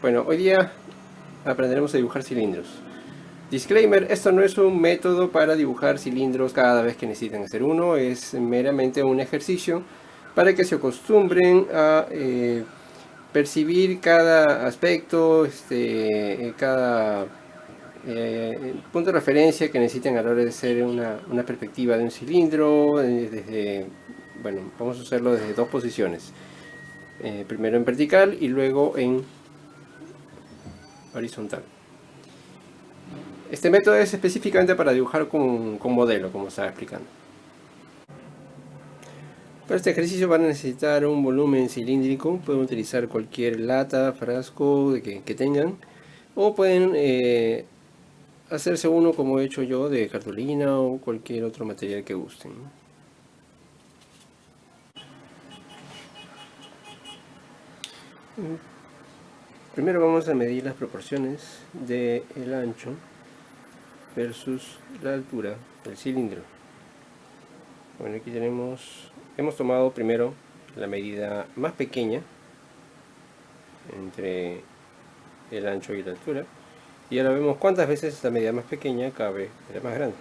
Bueno, hoy día aprenderemos a dibujar cilindros. Disclaimer, esto no es un método para dibujar cilindros cada vez que necesiten hacer uno, es meramente un ejercicio para que se acostumbren a percibir cada aspecto, cada punto de referencia que necesiten a la hora de hacer una perspectiva de un cilindro, bueno, vamos a hacerlo desde dos posiciones. Primero en vertical y luego en horizontal. Este método es específicamente para dibujar con modelo, como estaba explicando. Para este ejercicio van a necesitar un volumen cilíndrico. Pueden utilizar cualquier lata, frasco que tengan. O pueden hacerse uno como he hecho yo, de cartulina o cualquier otro material que gusten. Primero vamos a medir las proporciones del ancho versus la altura del cilindro. Bueno, aquí hemos tomado primero la medida más pequeña entre el ancho y la altura, y ahora vemos cuántas veces esta medida más pequeña cabe en la más grande.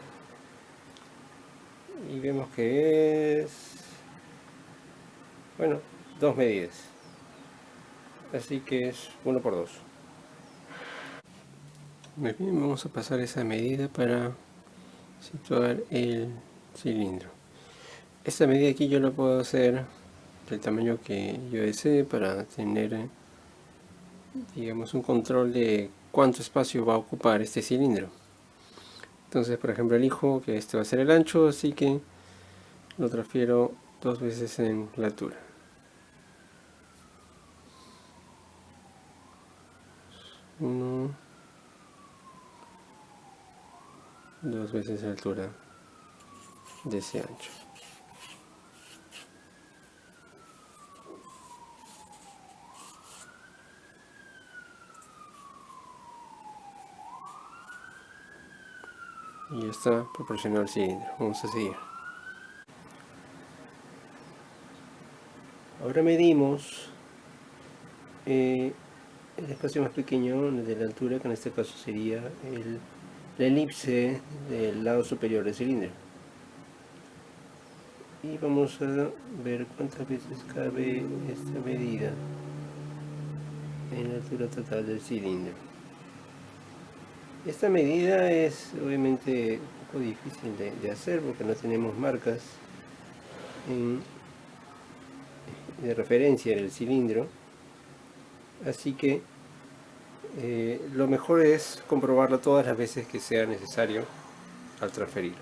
Y vemos que es, bueno, dos medidas, así que es 1 por 2. Muy bien, vamos a pasar esa medida para situar el cilindro. Esta medida aquí yo la puedo hacer del tamaño que yo desee para tener, digamos, un control de cuánto espacio va a ocupar este cilindro. Entonces, por ejemplo, elijo que este va a ser el ancho, así que lo transfiero 2 veces en la altura. Uno, 2 veces la altura de ese ancho. Y ya está proporcionado al cilindro. Vamos a seguir. Ahora medimos el espacio más pequeño de la altura, que en este caso sería la elipse del lado superior del cilindro. Y vamos a ver cuántas veces cabe esta medida en la altura total del cilindro. Esta medida es obviamente un poco difícil de hacer porque no tenemos marcas de referencia en el cilindro, así que lo mejor es comprobarlo todas las veces que sea necesario al transferir.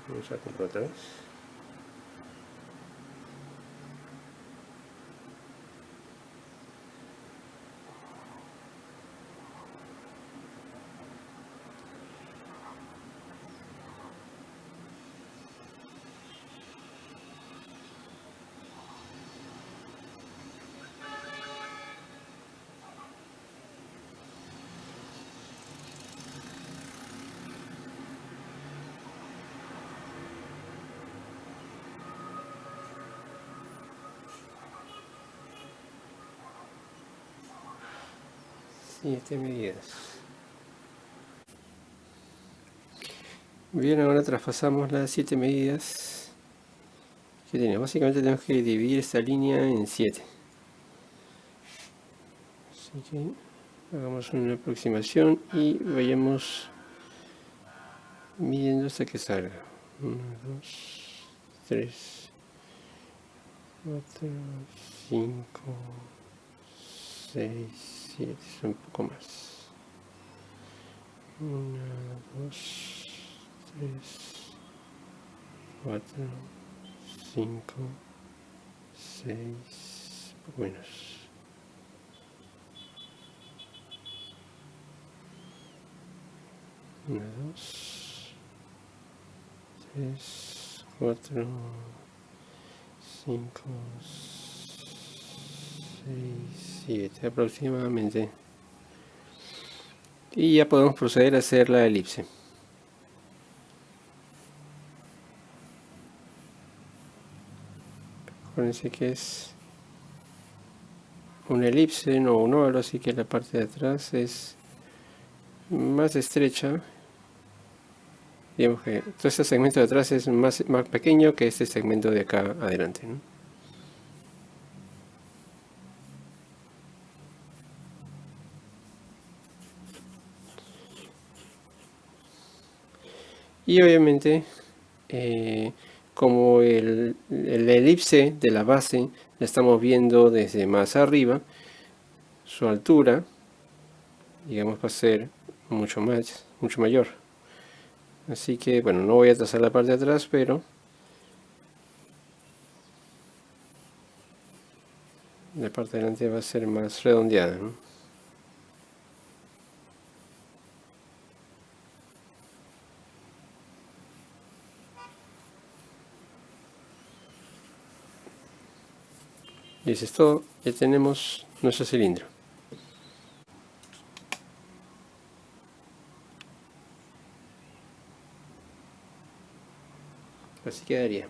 Vamos a comprobar otra vez. Siete medidas. Bien, ahora traspasamos las 7 medidas que tenemos. Básicamente tenemos que dividir esta línea en 7. Así que hagamos una aproximación y vayamos midiendo hasta que salga. 1, 2, 3, 4, 5, 6, 7, un poco más. 1, 2, 3, 4, 5, 6, un poco menos. 1, 2, 3, 4, 5, 6, 7 aproximadamente. Y ya podemos proceder a hacer la elipse. Acuérdense que es una elipse, no un óvalo, así que la parte de atrás es más estrecha. Digamos que todo este segmento de atrás es más pequeño que este segmento de acá adelante, ¿no? Y obviamente, como el elipse de la base la estamos viendo desde más arriba, su altura, digamos, va a ser mucho mayor. Así que, bueno, no voy a trazar la parte de atrás, pero la parte de delante va a ser más redondeada, ¿no? Y eso es todo, ya tenemos nuestro cilindro. Así quedaría.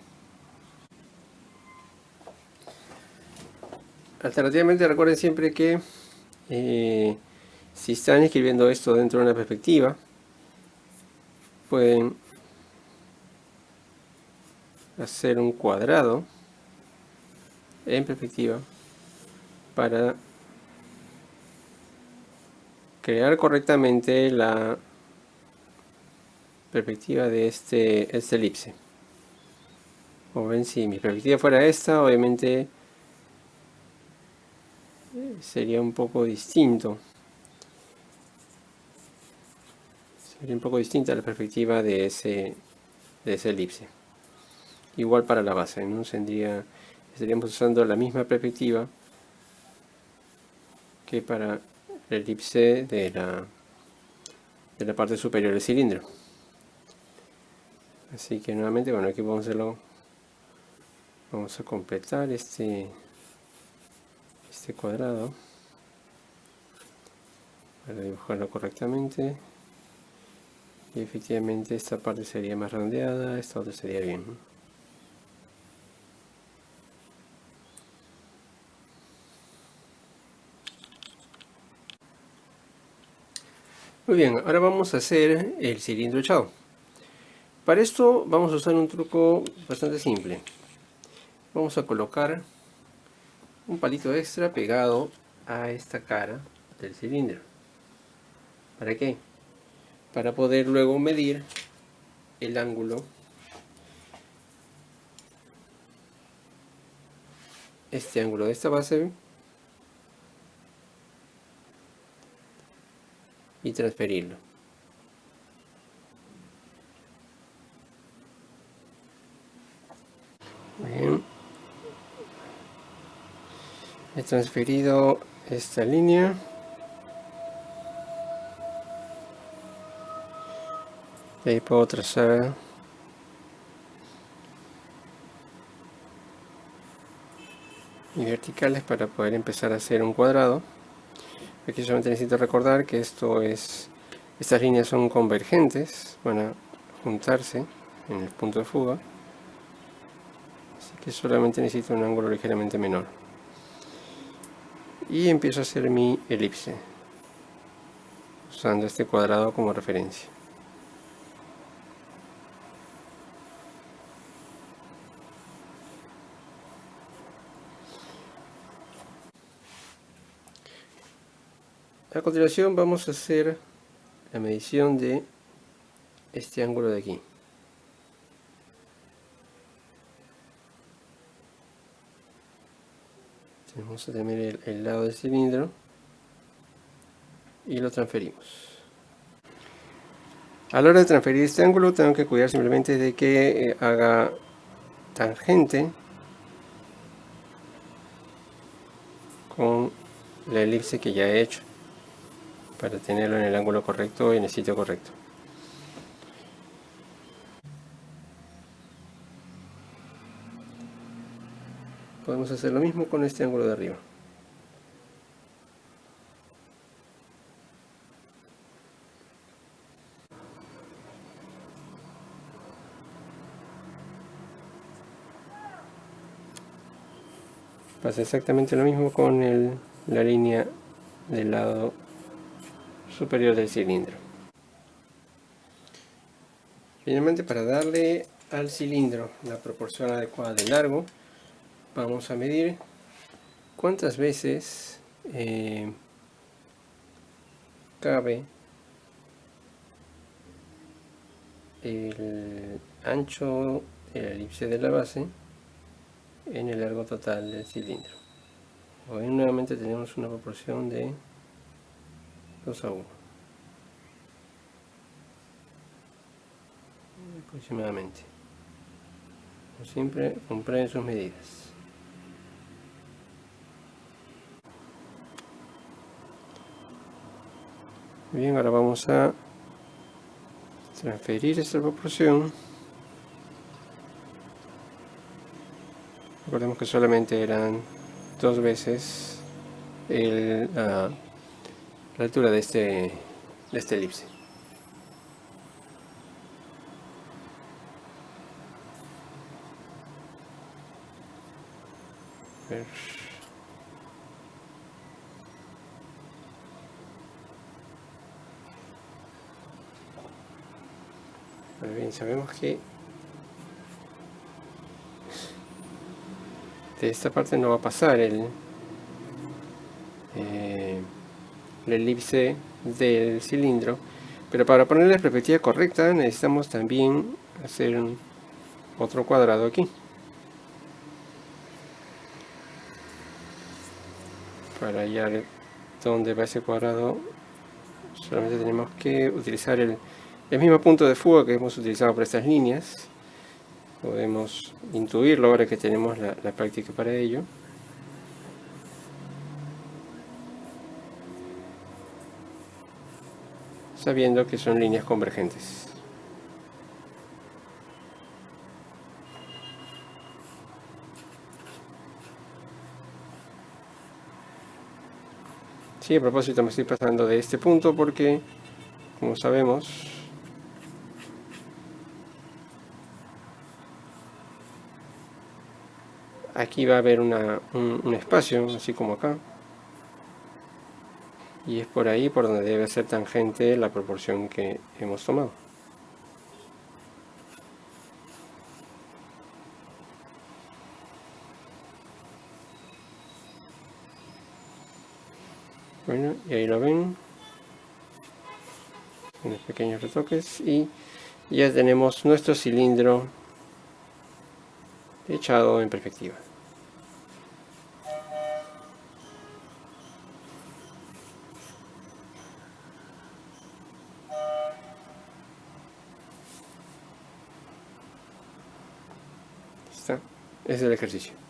Alternativamente, recuerden siempre que si están escribiendo esto dentro de una perspectiva, pueden hacer un cuadrado en perspectiva para crear correctamente la perspectiva de este elipse. Como ven, si mi perspectiva fuera esta, obviamente sería un poco distinto. Sería un poco distinta la perspectiva de ese elipse. Igual para la base, ¿no? Estaríamos usando la misma perspectiva que para el elipse de la parte superior del cilindro. Así que nuevamente, bueno, aquí vamos a hacerlo. Vamos a completar este cuadrado para dibujarlo correctamente. Y efectivamente esta parte sería más redondeada, esta otra sería bien, ¿no? Muy bien, ahora vamos a hacer el cilindro echado. Para esto vamos a usar un truco bastante simple. Vamos a colocar un palito extra pegado a esta cara del cilindro. ¿Para qué? Para poder luego medir el ángulo, este ángulo de esta base, y transferirlo. Bien. He transferido esta línea. Y ahí puedo trazar mis verticales para poder empezar a hacer un cuadrado. Aquí solamente necesito recordar que estas líneas son convergentes, van a juntarse en el punto de fuga, así que solamente necesito un ángulo ligeramente menor. Y empiezo a hacer mi elipse, usando este cuadrado como referencia. A continuación vamos a hacer la medición de este ángulo de aquí. Vamos a tener el lado del cilindro y lo transferimos. A la hora de transferir este ángulo tengo que cuidar simplemente de que haga tangente con la elipse que ya he hecho para tenerlo en el ángulo correcto y en el sitio correcto. Podemos hacer lo mismo con este ángulo de arriba. Pasa exactamente lo mismo con el la línea del lado superior del cilindro. Finalmente, para darle al cilindro la proporción adecuada de largo, vamos a medir cuántas veces cabe el ancho de la elipse de la base en el largo total del cilindro. Hoy nuevamente tenemos una proporción de 2:1 aproximadamente. Como siempre, comprueben sus medidas. Bien, ahora vamos a transferir esta proporción. Recordemos que solamente eran 2 veces la altura de este elipse. A ver. Pues bien, sabemos que de esta parte no va a pasar la elipse del cilindro, pero para poner la perspectiva correcta necesitamos también hacer otro cuadrado aquí. Para hallar dónde va ese cuadrado, solamente tenemos que utilizar el mismo punto de fuga que hemos utilizado para estas líneas. Podemos intuirlo ahora que tenemos la práctica para ello. Sabiendo que son líneas convergentes. Sí, a propósito me estoy pasando de este punto porque, como sabemos, aquí va a haber un espacio, así como acá. Y es por ahí por donde debe ser tangente la proporción que hemos tomado. Bueno, y ahí lo ven. Unos pequeños retoques y ya tenemos nuestro cilindro echado en perspectiva. Está. Ese es el ejercicio.